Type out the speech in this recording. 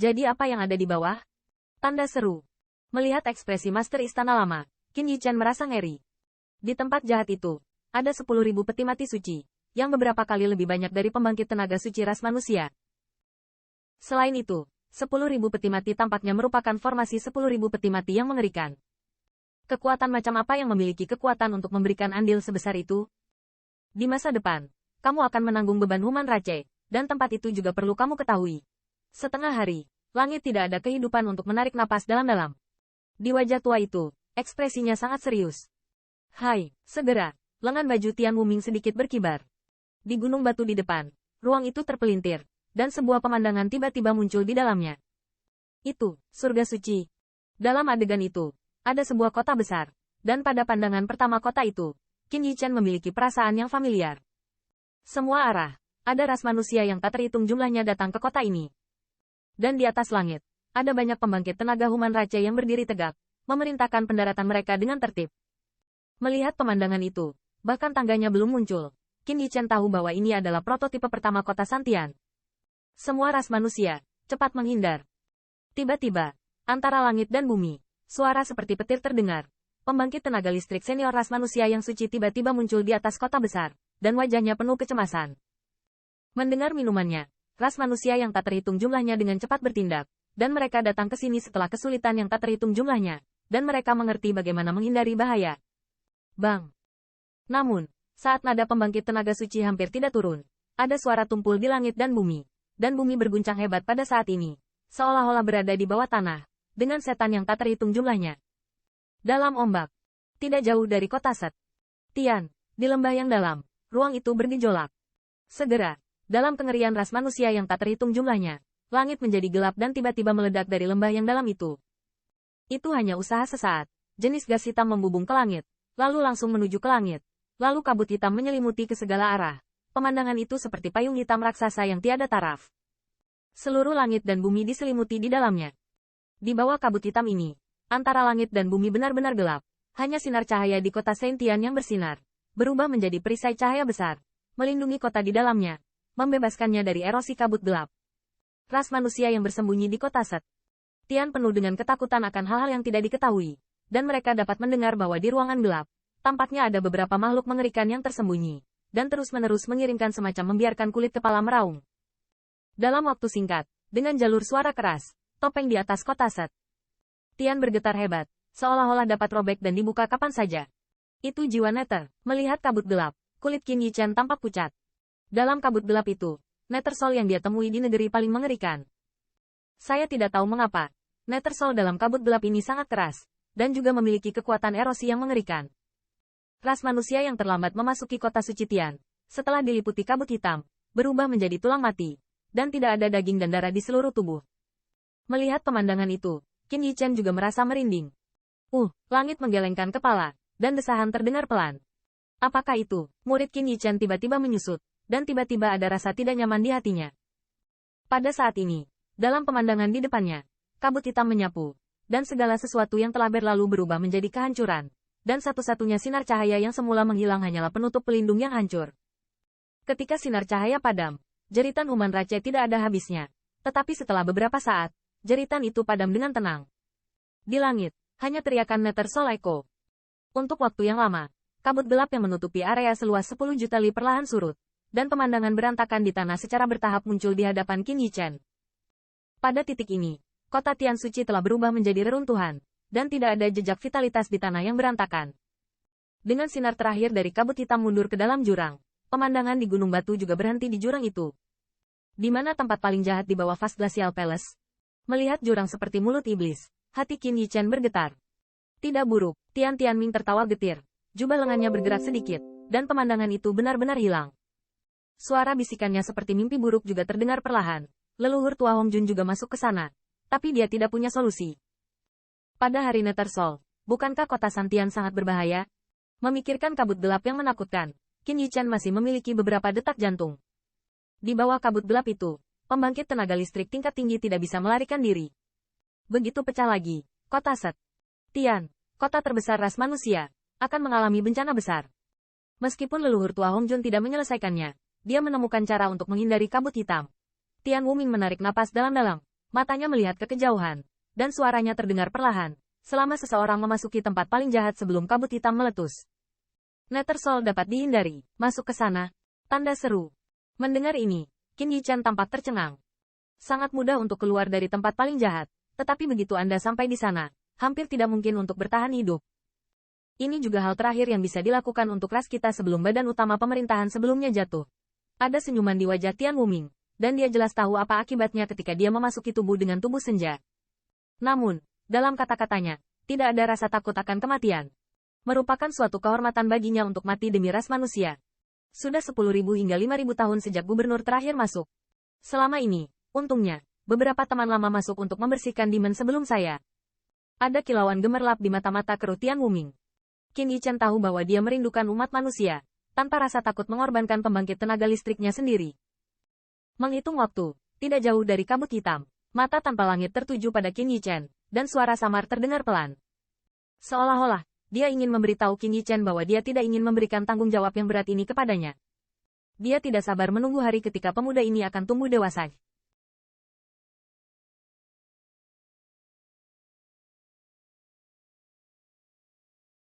Jadi apa yang ada di bawah? Tanda seru. Melihat ekspresi Master Istana Lama, Qin Yichan merasa ngeri. Di tempat jahat itu, ada 10.000 peti mati suci, yang beberapa kali lebih banyak dari pembangkit tenaga suci ras manusia. Selain itu, 10.000 peti mati tampaknya merupakan formasi 10.000 peti mati yang mengerikan. Kekuatan macam apa yang memiliki kekuatan untuk memberikan andil sebesar itu? Di masa depan, kamu akan menanggung beban Human Rache, dan tempat itu juga perlu kamu ketahui. Setengah hari, langit tidak ada kehidupan untuk menarik napas dalam-dalam. Di wajah tua itu, ekspresinya sangat serius. Hai, segera, lengan baju Tian Wuming sedikit berkibar. Di gunung batu di depan, ruang itu terpelintir, dan sebuah pemandangan tiba-tiba muncul di dalamnya. Itu, surga suci. Dalam adegan itu, ada sebuah kota besar, dan pada pandangan pertama kota itu, Qin Yichan memiliki perasaan yang familiar. Semua arah, ada ras manusia yang tak terhitung jumlahnya datang ke kota ini. Dan di atas langit, ada banyak pembangkit tenaga Human Rache yang berdiri tegak, memerintahkan pendaratan mereka dengan tertib. Melihat pemandangan itu, bahkan tangganya belum muncul, Qin Yichan tahu bahwa ini adalah prototipe pertama kota Santian. Semua ras manusia, cepat menghindar. Tiba-tiba, antara langit dan bumi, suara seperti petir terdengar. Pembangkit tenaga listrik senior ras manusia yang suci tiba-tiba muncul di atas kota besar, dan wajahnya penuh kecemasan. Mendengar minumannya, ras manusia yang tak terhitung jumlahnya dengan cepat bertindak, dan mereka datang ke sini setelah kesulitan yang tak terhitung jumlahnya, dan mereka mengerti bagaimana menghindari bahaya. Bang! Namun, saat nada pembangkit tenaga suci hampir tidak turun, ada suara tumpul di langit dan bumi berguncang hebat pada saat ini, seolah-olah berada di bawah tanah, dengan setan yang tak terhitung jumlahnya. Dalam ombak, tidak jauh dari kota Set Tian, di lembah yang dalam, ruang itu bergejolak. Segera, dalam kengerian ras manusia yang tak terhitung jumlahnya, langit menjadi gelap dan tiba-tiba meledak dari lembah yang dalam itu. Itu hanya usaha sesaat, jenis gas hitam membubung ke langit, lalu langsung menuju ke langit, lalu kabut hitam menyelimuti ke segala arah. Pemandangan itu seperti payung hitam raksasa yang tiada taraf. Seluruh langit dan bumi diselimuti di dalamnya. Di bawah kabut hitam ini, antara langit dan bumi benar-benar gelap. Hanya sinar cahaya di kota Saint-Tian yang bersinar, berubah menjadi perisai cahaya besar, melindungi kota di dalamnya, membebaskannya dari erosi kabut gelap. Ras manusia yang bersembunyi di kota Set Tian penuh dengan ketakutan akan hal-hal yang tidak diketahui, dan mereka dapat mendengar bahwa di ruangan gelap, tampaknya ada beberapa makhluk mengerikan yang tersembunyi, dan terus-menerus mengirimkan semacam membiarkan kulit kepala meraung. Dalam waktu singkat, dengan jalur suara keras, topeng di atas kota Set Tian bergetar hebat, seolah-olah dapat robek dan dibuka kapan saja. Itu jiwa Nether. Melihat kabut gelap, kulit Qin Yichan tampak pucat. Dalam kabut gelap itu, Nether Soul yang dia temui di negeri paling mengerikan. Saya tidak tahu mengapa, Nether Soul dalam kabut gelap ini sangat keras, dan juga memiliki kekuatan erosi yang mengerikan. Ras manusia yang terlambat memasuki kota suci Tian, setelah diliputi kabut hitam, berubah menjadi tulang mati, dan tidak ada daging dan darah di seluruh tubuh. Melihat pemandangan itu, Qin Yichan juga merasa merinding. Langit menggelengkan kepala, dan desahan terdengar pelan. Apakah itu? Murid Qin Yichan tiba-tiba menyusut, dan tiba-tiba ada rasa tidak nyaman di hatinya. Pada saat ini, dalam pemandangan di depannya, kabut hitam menyapu, dan segala sesuatu yang telah berlalu berubah menjadi kehancuran, dan satu-satunya sinar cahaya yang semula menghilang hanyalah penutup pelindung yang hancur. Ketika sinar cahaya padam, jeritan Human Rache tidak ada habisnya, tetapi setelah beberapa saat, jeritan itu padam dengan tenang. Di langit, hanya teriakan Nether Soul Echo. Untuk waktu yang lama, kabut gelap yang menutupi area seluas 10 juta li perlahan surut, dan pemandangan berantakan di tanah secara bertahap muncul di hadapan Qin Yichan. Pada titik ini, kota Tian Suci telah berubah menjadi reruntuhan, dan tidak ada jejak vitalitas di tanah yang berantakan. Dengan sinar terakhir dari kabut hitam mundur ke dalam jurang, pemandangan di gunung batu juga berhenti di jurang itu. Di mana tempat paling jahat di bawah Vast Glacial Palace? Melihat jurang seperti mulut iblis, hati Qin Yichan bergetar. Tidak buruk, Tian Tianming tertawa getir. Jubah lengannya bergerak sedikit, dan pemandangan itu benar-benar hilang. Suara bisikannya seperti mimpi buruk juga terdengar perlahan. Leluhur tua Hong Jun juga masuk ke sana, tapi dia tidak punya solusi. Pada hari Nether Soul, bukankah kota Santian sangat berbahaya? Memikirkan kabut gelap yang menakutkan, Qin Yichan masih memiliki beberapa detak jantung. Di bawah kabut gelap itu, pembangkit tenaga listrik tingkat tinggi tidak bisa melarikan diri. Begitu pecah lagi, kota Set Tian, kota terbesar ras manusia, akan mengalami bencana besar. Meskipun leluhur tua Hong Jun tidak menyelesaikannya, dia menemukan cara untuk menghindari kabut hitam. Tian Wuming menarik napas dalam-dalam. Matanya melihat ke kejauhan, dan suaranya terdengar perlahan, selama seseorang memasuki tempat paling jahat sebelum kabut hitam meletus. Nethersoul dapat dihindari, masuk ke sana. Tanda seru. Mendengar ini, Qin Yichan tampak tercengang. Sangat mudah untuk keluar dari tempat paling jahat, tetapi begitu Anda sampai di sana, hampir tidak mungkin untuk bertahan hidup. Ini juga hal terakhir yang bisa dilakukan untuk ras kita sebelum badan utama pemerintahan sebelumnya jatuh. Ada senyuman di wajah Tian Wuming, dan dia jelas tahu apa akibatnya ketika dia memasuki tubuh dengan tubuh senja. Namun, dalam kata-katanya, tidak ada rasa takut akan kematian. Merupakan suatu kehormatan baginya untuk mati demi ras manusia. Sudah 10.000 hingga 5.000 tahun sejak gubernur terakhir masuk. Selama ini, untungnya, beberapa teman lama masuk untuk membersihkan Demon sebelum saya. Ada kilauan gemerlap di mata-mata keruh Tian Wuming. Qin Yichan tahu bahwa dia merindukan umat manusia, tanpa rasa takut mengorbankan pembangkit tenaga listriknya sendiri. Menghitung waktu, tidak jauh dari kabut hitam, mata tanpa langit tertuju pada Qin Yichan, dan suara samar terdengar pelan. Seolah-olah, dia ingin memberitahu Qin Yichan bahwa dia tidak ingin memberikan tanggung jawab yang berat ini kepadanya. Dia tidak sabar menunggu hari ketika pemuda ini akan tumbuh dewasa.